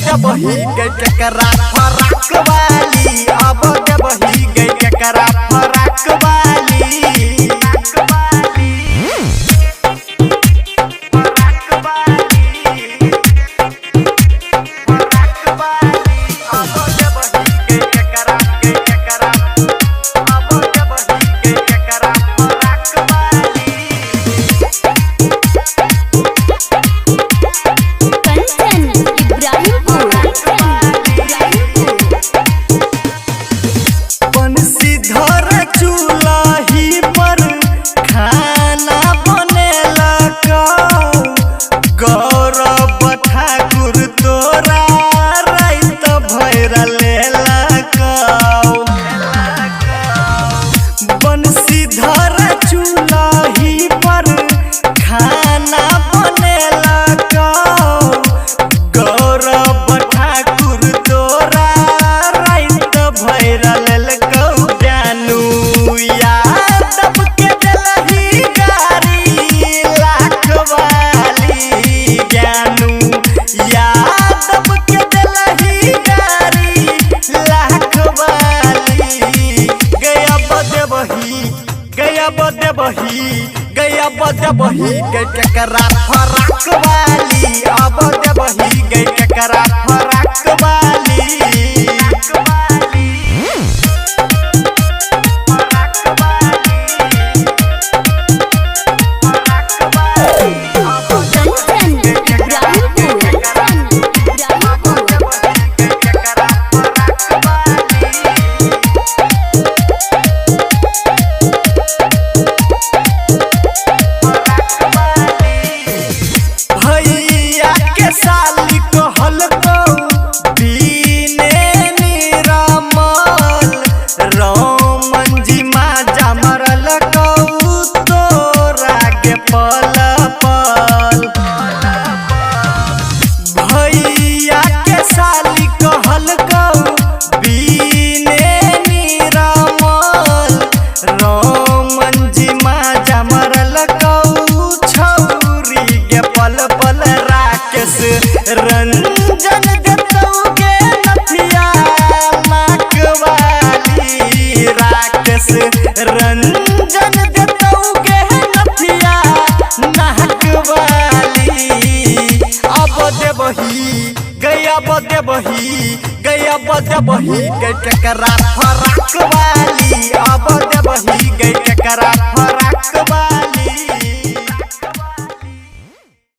जबही गई केकरा फराक वाली, अब जबही गई केकरा फराक वाली। जबही गई केकरा फराक वाली, अब जबही गई केकरा फराक वाली। रंजन देतौ के नथिया नाक वाली, राकेश रंजन देतौ के नथिया नाक वाली। अब देबही गई केकरा फराक वाली, अब देबही गई केकरा फराक वाली।